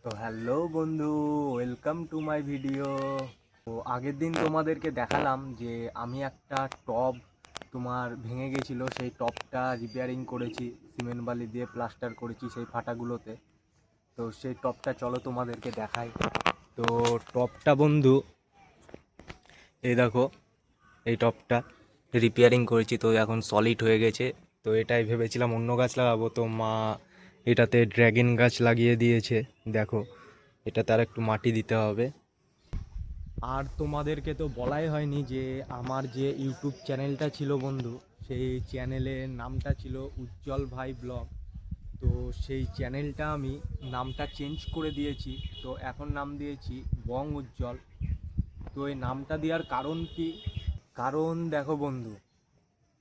তো হ্যালো বন্ধু, welcome to my video. তো আগের দিন তোমাদেরকে দেখালাম যে আমি একটা টব তোমার ভেঙে গেছিলো, সেই টবটা রিপেয়ারিং করেছি, সিমেন্ট বালি দিয়ে প্লাস্টার করেছি সেই ফাটাগুলোতে। তো সেই টবটা চলো তোমাদেরকে দেখাই। তো টবটা বন্ধু, এই দেখো, এই টবটা রিপেয়ারিং করেছি, তো এখন সলিড হয়ে গেছে। তো এটাই ভেবেছিলাম অন্য গাছ লাগাবো, তো মা এটাতে ড্র্যাগন গাছ লাগিয়ে দিয়েছে। দেখো, এটাতে আর একটু মাটি দিতে হবে। আর তোমাদেরকে তো বলাই হয়নি যে আমার যে ইউটিউব চ্যানেলটা ছিল বন্ধু, সেই চ্যানেলের নামটা ছিল উজ্জ্বল ভাই ব্লগ। তো সেই চ্যানেলটা আমি নামটা চেঞ্জ করে দিয়েছি, তো এখন নাম দিয়েছি বং উজ্জ্বল। তো এই নামটা দেওয়ার কারণ কি? কারণ দেখো বন্ধু,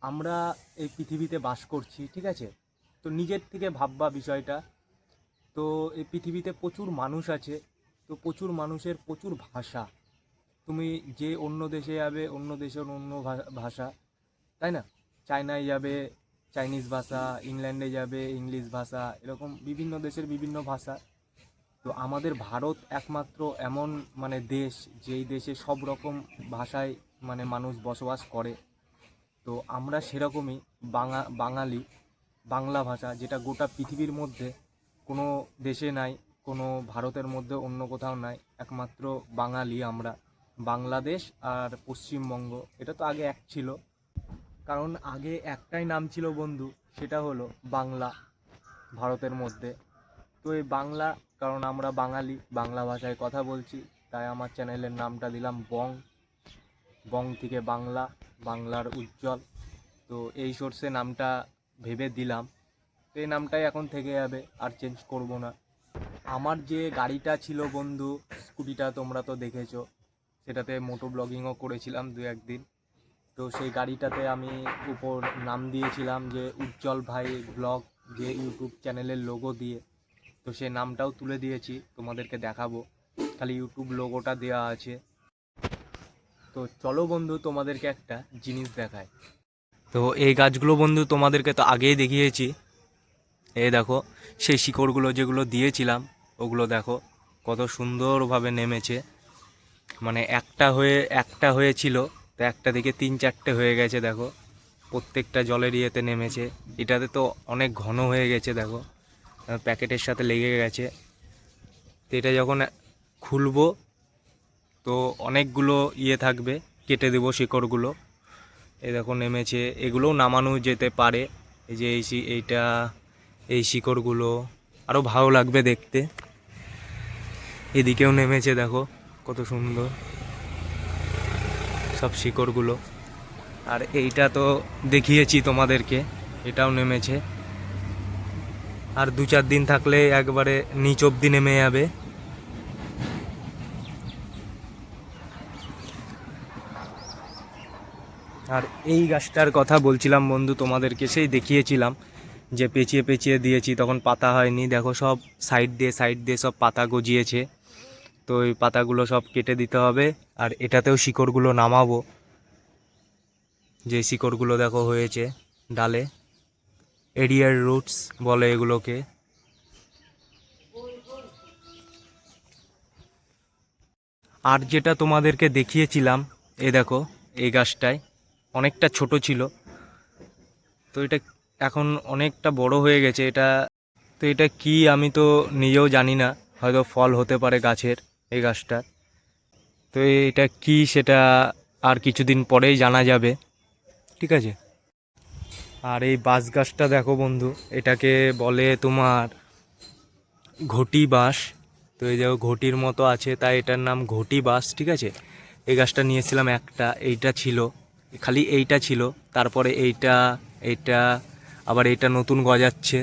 আমরা এই পৃথিবীতে বাস করছি, ঠিক আছে? তো নিজের থেকে ভাববা বিষয়টা। তো এই পৃথিবীতে প্রচুর মানুষ আছে, তো প্রচুর মানুষের প্রচুর ভাষা। তুমি যে অন্য দেশে যাবে, অন্য দেশের অন্য ভাষা, তাই না? চায়নায় যাবে চাইনিজ ভাষা, ইংল্যান্ডে যাবে ইংলিশ ভাষা, এরকম বিভিন্ন দেশের বিভিন্ন ভাষা। তো আমাদের ভারত একমাত্র এমন দেশ, যেই দেশে সব রকম ভাষায় মানুষ বসবাস করে। তো আমরা সেরকমই বাঙালি, বাংলা ভাষা যেটা গোটা পৃথিবীর মধ্যে কোনো দেশে নাই, কোনো ভারতের মধ্যে অন্য কোথাও নাই, একমাত্র বাঙালি আমরা। বাংলাদেশ আর পশ্চিমবঙ্গ, এটা তো আগে এক ছিল, কারণ আগে একটাই নাম ছিল বন্ধু, সেটা হলো বাংলা ভারতের মধ্যে। তো এই বাংলা, কারণ আমরা বাঙালি, বাংলা ভাষায় কথা বলছি, তাই আমার চ্যানেলের নামটা দিলাম বং। বং থেকে বাংলা, বাংলার উজ্জ্বল। তো এই সোর্সে নামটা ভেবে দিলাম, তো এই নামটাই এখন থেকে যাবে, আর চেঞ্জ করব না। আমার যে গাড়িটা ছিল বন্ধু, স্কুটিটা তোমরা তো দেখেছো, সেটাতে মোটো ব্লগিংও করেছিলাম দু একদিন। তো সেই গাড়িটাতে আমি উপর নাম দিয়েছিলাম যে উজ্জ্বল ভাই ব্লগ, যে ইউটিউব চ্যানেলের লোগো দিয়ে। তো সেই নামটাও তুলে দিয়েছি, তোমাদেরকে দেখাবো, খালি ইউটিউব লোগোটা দেওয়া আছে। তো চলো বন্ধু, তোমাদেরকে একটা জিনিস দেখায়। তো এই গাছগুলো বন্ধু তোমাদেরকে তো আগেই দেখিয়েছি। এই দেখো, সেই শিকড়গুলো যেগুলো দিয়েছিলাম, ওগুলো দেখো কত সুন্দরভাবে নেমেছে। একটা হয়েছিল, তো একটা থেকে তিন চারটে হয়ে গেছে, দেখো প্রত্যেকটা জলের ইয়েতে নেমেছে। এটাতে তো অনেক ঘন হয়ে গেছে, দেখো প্যাকেটের সাথে লেগে গেছে। তো এটা যখন খুলবো, তো অনেকগুলো ইয়ে থাকবে, কেটে দেবো শিকড়গুলো। এই দেখো নেমেছে, এগুলোও নামানো যেতে পারে। এই যে এইটা, এই শিকড়গুলো আরও ভালো লাগবে দেখতে। এদিকেও নেমেছে, দেখো কত সুন্দর সব শিকড়গুলো। আর এইটা তো দেখিয়েছি তোমাদেরকে, এটাও নেমেছে। আর দু চার দিন থাকলে একবারে নিচ অব্দি নেমে যাবে। আর এই গাছটার কথা বলছিলাম বন্ধু তোমাদেরকে, সেই দেখিয়েছিলাম যে পেঁচিয়ে পেঁচিয়ে দিয়েছি, তখন পাতা হয়নি। দেখো সব সাইড দিয়ে সব পাতা গজিয়েছে। তো ওই পাতাগুলো সব কেটে দিতে হবে। আর এটাতেও শিকড়গুলো নামাবো, যে শিকড়গুলো দেখো হয়েছে ডালে, এরিয়ার রুটস বলে এগুলোকে। আর যেটা তোমাদেরকে দেখিয়েছিলাম, এই দেখো এই গাছটায় অনেকটা ছোট ছিল, তো এটা এখন অনেকটা বড় হয়ে গেছে। তো এটা কি আমি তো নিজেও জানি না, হয়তো ফল হতে পারে গাছের, এই গাছটা। তো এটা কি সেটা আর কিছুদিন পরেই জানা যাবে, ঠিক আছে? আর এই বাঁশ গাছটা দেখো বন্ধু, এটাকে বলে তোমার ঘটি বাঁশ। তো এই দেখো ঘটির মতো আছে, তাই এটার নাম ঘটি বাঁশ, ঠিক আছে? এই গাছটা নিয়েছিলাম একটা, এইটা ছিল, খালি এইটা ছিল। তারপরে এইটা, এইটা, আবার এইটা নতুন গজাচ্ছে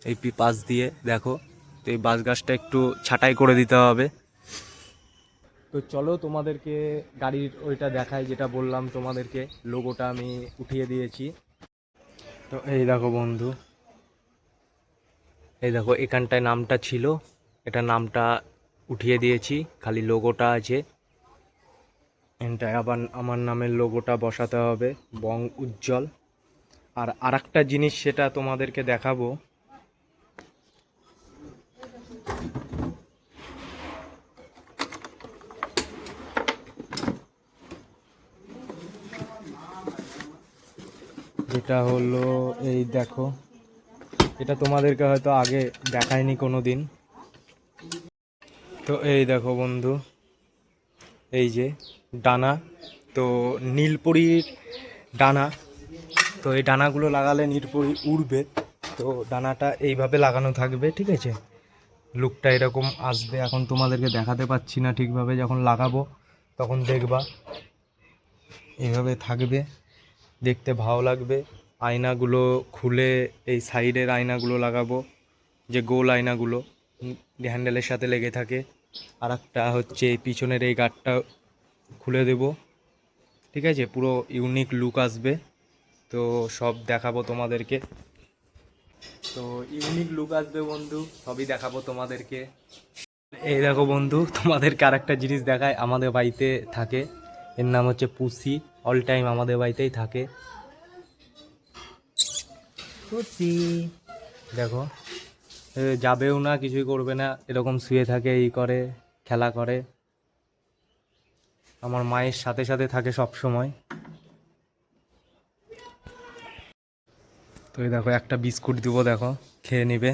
এই পাশ দিয়ে, দেখো। তো এই বাঁশ গাছটা একটু ছাঁটাই করে দিতে হবে। তো চলো তোমাদেরকে গাড়ির ওইটা দেখাই, যেটা বললাম তোমাদেরকে, লোগোটা আমি উঠিয়ে দিয়েছি। তো এই দেখো বন্ধু, এই দেখো এখানটায় নামটা ছিল, এটা নামটা উঠিয়ে দিয়েছি, খালি লোগোটা আছে। এখানটায় আবার আমার নামের লোগোটা বসাতে হবে, বং উজ্জ্বল। আর আরেকটা জিনিস, সেটা তোমাদেরকে দেখাবো। এটা হলো, এই দেখো, এটা তোমাদেরকে হয়তো আগে দেখায়নি কোনো দিন। তো এই দেখো বন্ধু, এই যে ডানা, তো নীলপরির ডানা। তো এই ডানাগুলো লাগালে নীলপরি উড়বে। তো ডানাটা এইভাবে লাগানো থাকবে, ঠিক আছে? লুকটা এরকম আসবে। এখন তোমাদেরকে দেখাতে পাচ্ছি না ঠিকভাবে, যখন লাগাবো তখন দেখবা। এইভাবে থাকবে, দেখতে ভালো লাগবে। আয়নাগুলো খুলে এই সাইডের আয়নাগুলো লাগাবো, যে গোল আয়নাগুলো হ্যান্ডেলের সাথে লেগে থাকে। আর একটা হচ্ছে পিছনের এই গার্ডটা খুলে দেব, ঠিক আছে? পুরো ইউনিক লুক আসবে। তো সব দেখাবো তোমাদেরকে। তো ইউনিক লুক আসবে বন্ধু, সবই দেখাবো তোমাদেরকে। এই দেখো বন্ধু, তোমাদেরকে আর একটা জিনিস দেখায়। আমাদের বাড়িতে থাকে, এর নাম হচ্ছে পুসি। অল টাইম আমাদের বাড়িতেই থাকে পুসি। দেখো, যাবেও না, কিছুই করবে না, এরকম শুয়ে থাকে, এই করে, খেলা করে। আমার মায়ের সাথে সাথে থাকে সব সময়। তো এই দেখো, একটা বিস্কুট দিব, দেখো, খেয়ে নিবে।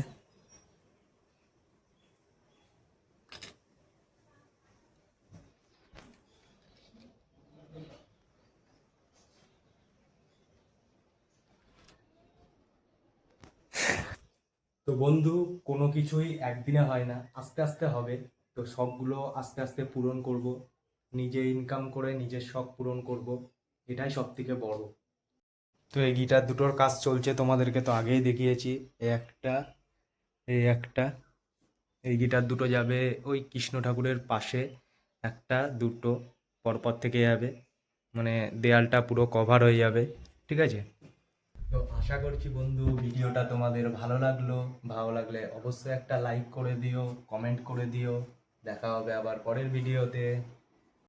তো বন্ধু, কোনো কিছুই একদিনে হয় না, আস্তে আস্তে হবে। তো শখগুলো আস্তে আস্তে পূরণ করব, নিজে ইনকাম করে নিজের শখ পূরণ করব, এটাই সব থেকে বড়। তো এই গিটার দুটোর কাজ চলছে, তোমাদেরকে তো আগেই দেখিয়েছি। এই একটা, এই একটা, এই গিটার দুটো যাবে ওই কৃষ্ণ ঠাকুরের পাশে, একটা দুটো পরপর থেকে যাবে, মানে দেয়ালটা পুরো কভার হয়ে যাবে, ঠিক আছে? তো আশা করছি বন্ধু ভিডিওটা তোমাদের ভালো লাগলো। ভালো লাগলে অবশ্যই একটা লাইক করে দিও, কমেন্ট করে দিও। দেখা হবে আবার পরের ভিডিওতে।